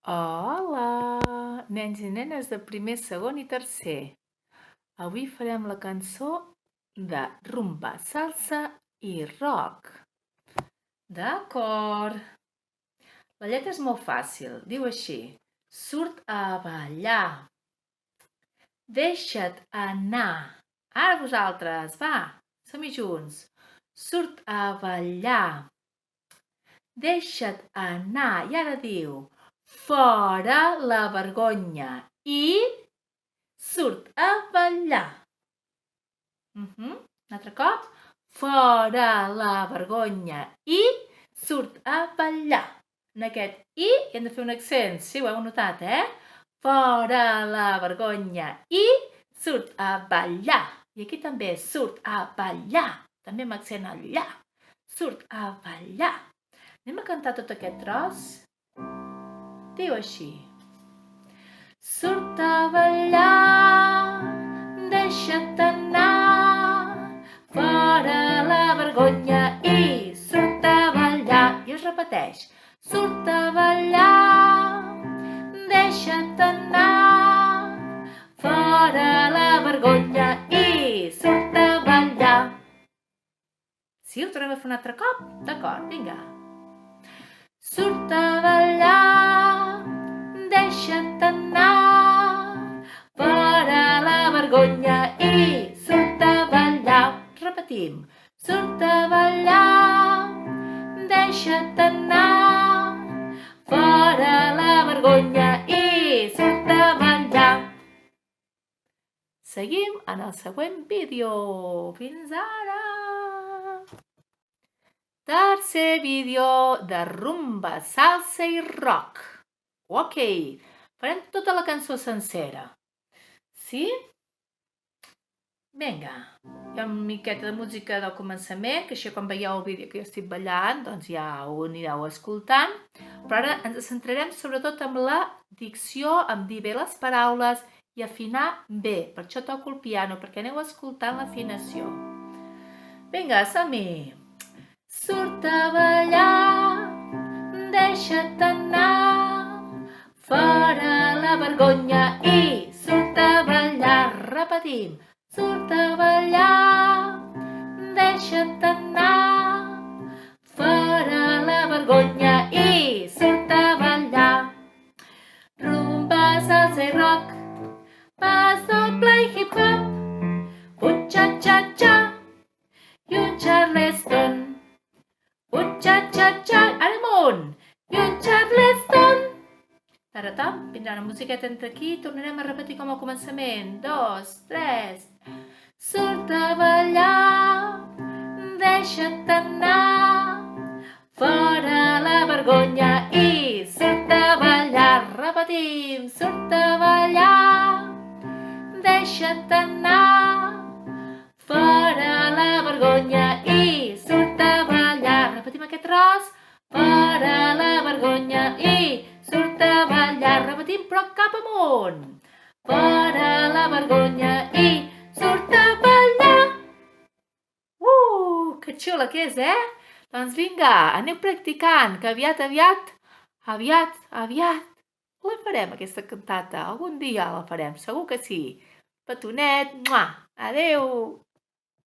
Hola, nens i nenes de primer, segon i tercer. Avui farem la cançó de rumba, salsa i rock. D'acord. La lletra és molt fàcil, diu així. Surt a ballar. Deixa't anar. Ara vosaltres, va, som-hi junts. Surt a ballar. Deixa't anar. I ara diu, fora la vergonya i surt a ballar. Un altre cop. Fora la vergonya i surt a ballar. En aquest i hem de fer un accent, sí, ho heu notat, Fora la vergonya i surt a ballar. I aquí també surt a ballar, també amb accent allà. Surt a ballar. Anem a cantar tot aquest tros? Diu així. Surt a ballar, deixa't anar, fora la vergonya i surt a ballar. I es repeteix. Surt a ballar, deixa't anar, fora la vergonya i surt a ballar. Sí, ho tornem a fer un altre cop? D'acord, vinga. Surt a ballar, deixa't anar, fora la vergonya i surt a ballar. Repetim. Surt a ballar, deixa't anar, fora la vergonya i surt a ballar. Seguim en el següent vídeo. Fins ara! Tercer vídeo de rumba, salsa i rock. Ok, farem tota la cançó sencera. Sí? Vinga, hi ha una miqueta de música del començament, que això quan veieu el vídeo que jo estic ballant, doncs ja ho anireu escoltant. Però ara ens centrarem sobretot en la dicció, en dir bé les paraules i afinar bé. Per això toco el piano, perquè aneu escoltant l'afinació. Vinga, som-hi! Surt a ballar, deixa't anar, fora la vergonya i surt a ballar. Repetim. Surt a ballar, deixa't anar, fora la vergonya i surt a ballar. Rumba, salsa i rock, pas doble i hip-hop, cha-cha-cha i un charleston. Cha-cha-cha, ara amunt, i un charleston. Taratam, vindrà una musiqueta entre aquí i tornarem a repetir com al començament. 2, 3. Surt a ballar, deixa't anar, fora la vergonya i surt a ballar. Repetim, surt a ballar, deixa't anar, fora la vergonya i surt a ballar. Repetim aquest tros. Fora la vergonya i surt a ballar. Repetim, però cap amunt. Fora la vergonya i surt a ballar. Que xula que és, Doncs vinga, aneu practicant, que aviat la farem, aquesta cantata. Algun dia la farem, segur que sí. Petonet, adeu!